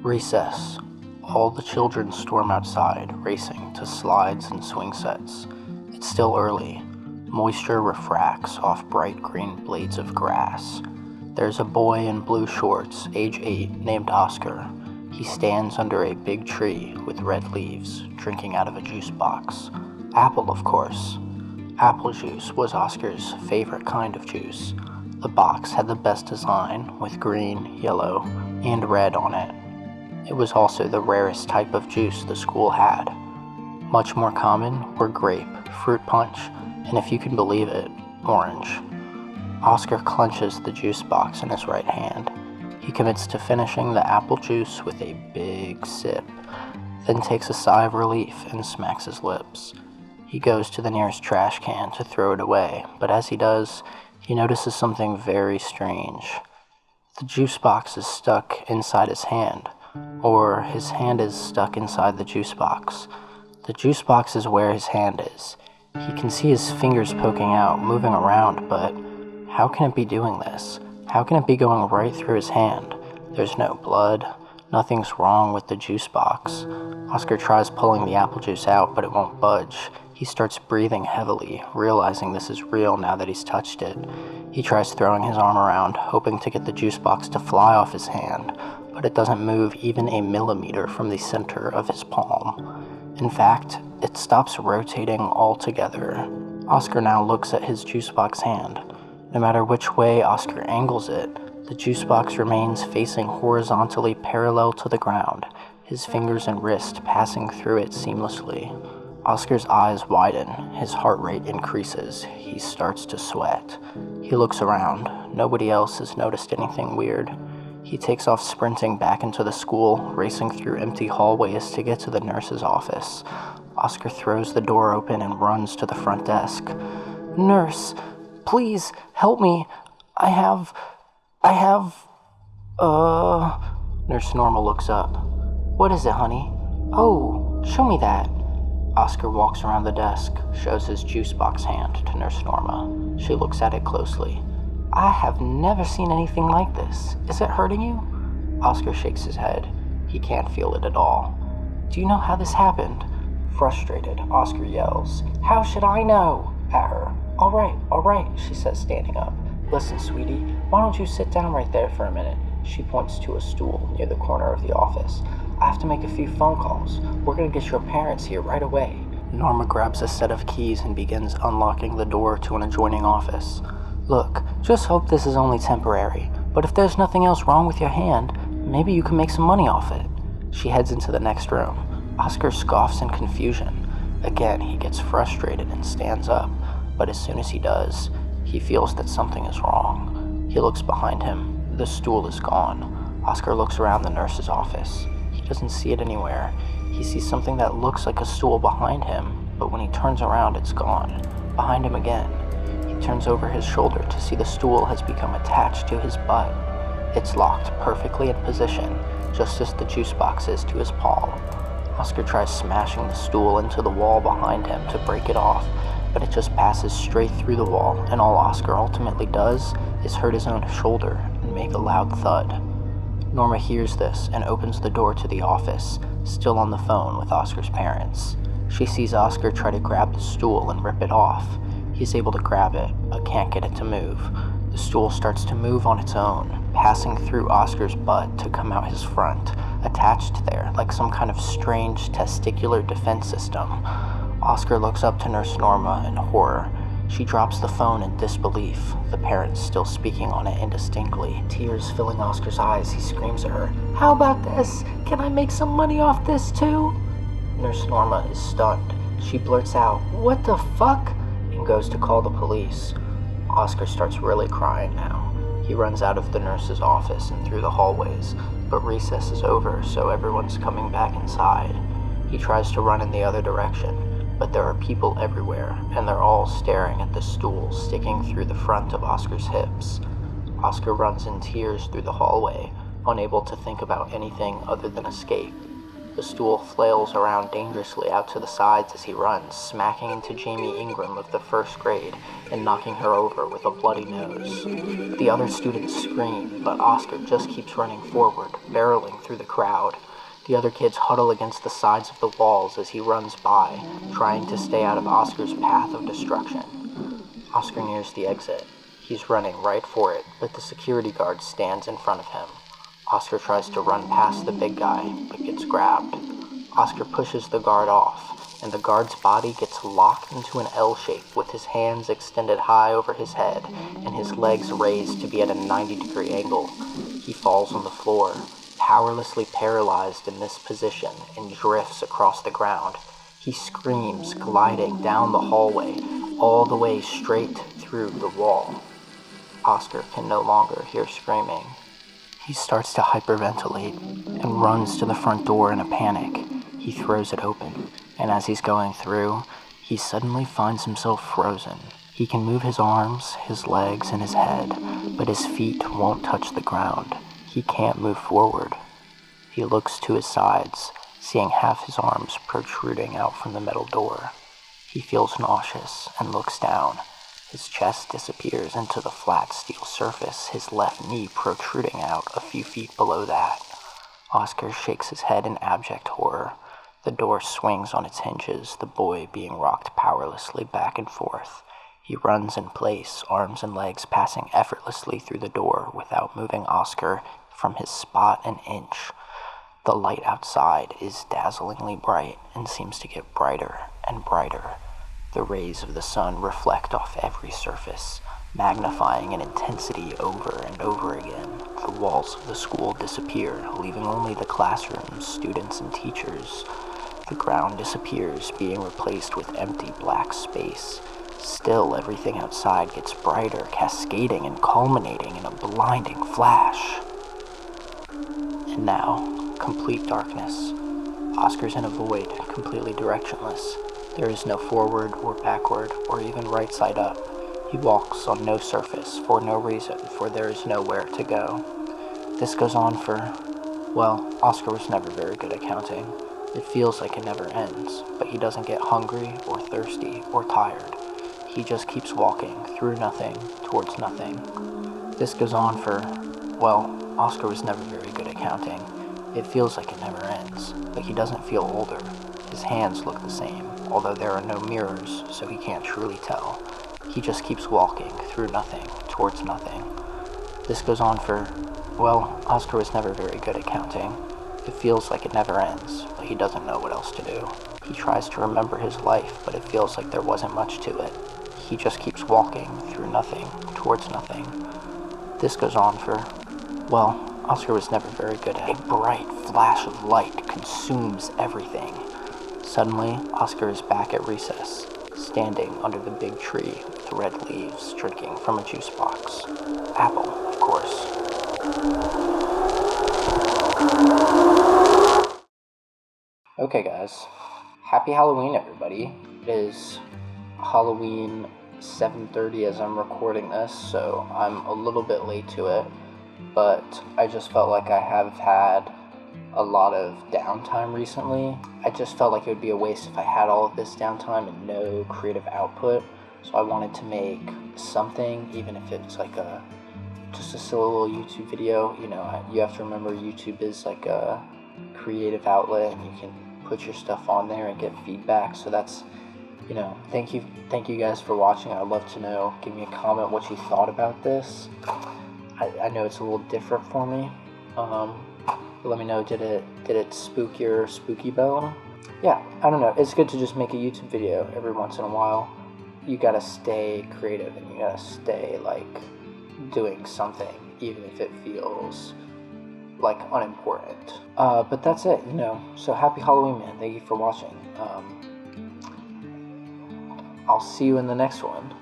Recess. All the children storm outside, racing to slides and swing sets. It's still early. Moisture refracts off bright green blades of grass. There's a boy in blue shorts, age 8, named Oscar. He stands under a big tree with red leaves, drinking out of a juice box. Apple, of course. Apple juice was Oscar's favorite kind of juice. The box had the best design, with green, yellow, and red on it. It was also the rarest type of juice the school had. Much more common were grape, fruit punch, and if you can believe it, orange. Oscar clenches the juice box in his right hand. He commits to finishing the apple juice with a big sip, then takes a sigh of relief and smacks his lips. He goes to the nearest trash can to throw it away, but as he does, he notices something very strange. The juice box is stuck inside his hand, or his hand is stuck inside the juice box. The juice box is where his hand is. He can see his fingers poking out, moving around, but how can it be doing this? How can it be going right through his hand? There's no blood. Nothing's wrong with the juice box. Oscar tries pulling the apple juice out, but it won't budge. He starts breathing heavily, realizing this is real now that he's touched it. He tries throwing his arm around, hoping to get the juice box to fly off his hand, but it doesn't move even a millimeter from the center of his palm. In fact, it stops rotating altogether. Oscar now looks at his juice box hand. No matter which way Oscar angles it, the juice box remains facing horizontally parallel to the ground, his fingers and wrist passing through it seamlessly. Oscar's eyes widen, his heart rate increases, he starts to sweat. He looks around, nobody else has noticed anything weird. He takes off sprinting back into the school, racing through empty hallways to get to the nurse's office. Oscar throws the door open and runs to the front desk. "Nurse, please help me. I have... Nurse Norma looks up. "What is it, honey?" "Oh, show me that." Oscar walks around the desk, shows his juice box hand to Nurse Norma. She looks at it closely. "I have never seen anything like this. Is it hurting you?" Oscar shakes his head. He can't feel it at all. "Do you know how this happened?" Frustrated, Oscar yells, "How should I know?" at her. All right, she says, standing up. "Listen, sweetie, why don't you sit down right there for a minute?" She points to a stool near the corner of the office. "I have to make a few phone calls. We're going to get your parents here right away." Norma grabs a set of keys and begins unlocking the door to an adjoining office. "Look, just hope this is only temporary, but if there's nothing else wrong with your hand, maybe you can make some money off it." She heads into the next room. Oscar scoffs in confusion. Again, he gets frustrated and stands up, but as soon as he does, he feels that something is wrong. He looks behind him. The stool is gone. Oscar looks around the nurse's office. He doesn't see it anywhere. He sees something that looks like a stool behind him, but when he turns around, it's gone. Behind him again. He turns over his shoulder to see the stool has become attached to his butt. It's locked perfectly in position, just as the juice box is to his palm. Oscar tries smashing the stool into the wall behind him to break it off, but it just passes straight through the wall, and all Oscar ultimately does is hurt his own shoulder and make a loud thud. Norma hears this and opens the door to the office, still on the phone with Oscar's parents. She sees Oscar try to grab the stool and rip it off. He's able to grab it, but can't get it to move. The stool starts to move on its own, passing through Oscar's butt to come out his front, attached there like some kind of strange testicular defense system. Oscar looks up to Nurse Norma in horror. She drops the phone in disbelief, the parents still speaking on it indistinctly. Tears filling Oscar's eyes, he screams at her, "How about this? Can I make some money off this too?" Nurse Norma is stunned. She blurts out, "What the fuck?" and goes to call the police. Oscar starts really crying now. He runs out of the nurse's office and through the hallways, but recess is over, so everyone's coming back inside. He tries to run in the other direction, but there are people everywhere, and they're all staring at the stool sticking through the front of Oscar's hips. Oscar runs in tears through the hallway, unable to think about anything other than escape. The stool flails around dangerously out to the sides as he runs, smacking into Jamie Ingram of the first grade and knocking her over with a bloody nose. The other students scream, but Oscar just keeps running forward, barreling through the crowd. The other kids huddle against the sides of the walls as he runs by, trying to stay out of Oscar's path of destruction. Oscar nears the exit. He's running right for it, but the security guard stands in front of him. Oscar tries to run past the big guy, but gets grabbed. Oscar pushes the guard off, and the guard's body gets locked into an L shape with his hands extended high over his head and his legs raised to be at a 90-degree angle. He falls on the floor, powerlessly paralyzed in this position, and drifts across the ground. He screams, gliding down the hallway, all the way straight through the wall. Oscar can no longer hear screaming. He starts to hyperventilate and runs to the front door in a panic. He throws it open, and as he's going through, he suddenly finds himself frozen. He can move his arms, his legs, and his head, but his feet won't touch the ground. He can't move forward. He looks to his sides, seeing half his arms protruding out from the metal door. He feels nauseous and looks down. His chest disappears into the flat steel surface, his left knee protruding out a few feet below that. Oscar shakes his head in abject horror. The door swings on its hinges, the boy being rocked powerlessly back and forth. He runs in place, arms and legs passing effortlessly through the door without moving Oscar from his spot an inch. The light outside is dazzlingly bright and seems to get brighter and brighter. The rays of the sun reflect off every surface, magnifying in intensity over and over again. The walls of the school disappear, leaving only the classrooms, students, and teachers. The ground disappears, being replaced with empty black space. Still, everything outside gets brighter, cascading and culminating in a blinding flash. And now, complete darkness. Oscar's in a void, completely directionless. There is no forward or backward or even right side up. He walks on no surface for no reason, for there is nowhere to go. This goes on for, well, Oscar was never very good at counting. It feels like it never ends, but he doesn't get hungry or thirsty or tired. He just keeps walking through nothing towards nothing. This goes on for, well, Oscar was never very good at counting. It feels like it never ends, but he doesn't feel older. His hands look the same, although there are no mirrors, so he can't truly tell. He just keeps walking through nothing towards nothing. This goes on for, well, Oscar was never very good at counting. It feels like it never ends, but he doesn't know what else to do. He tries to remember his life, but it feels like there wasn't much to it. He just keeps walking through nothing towards nothing. This goes on for, well, Oscar was never very good at it. A bright flash of light consumes everything. Suddenly, Oscar is back at recess, standing under the big tree with red leaves, drinking from a juice box. Apple, of course. Okay guys, happy Halloween everybody. It is Halloween 7:30 as I'm recording this, so I'm a little bit late to it, but I just felt like I have had a lot of downtime recently. I just felt like it would be a waste if I had all of this downtime and no creative output, so I wanted to make something, even if it's like just a silly little YouTube video. You know, you have to remember YouTube is like a creative outlet and you can put your stuff on there and get feedback, so that's, you know, thank you guys for watching. I'd love to know, give me a comment what you thought about this. I know it's a little different for me, but let me know, did it spook your spooky bone? Yeah, I don't know, it's good to just make a YouTube video every once in a while. You gotta stay creative and you gotta stay like doing something, even if it feels like unimportant. But that's it, you know, so happy Halloween, man. Thank you for watching. I'll see you in the next one.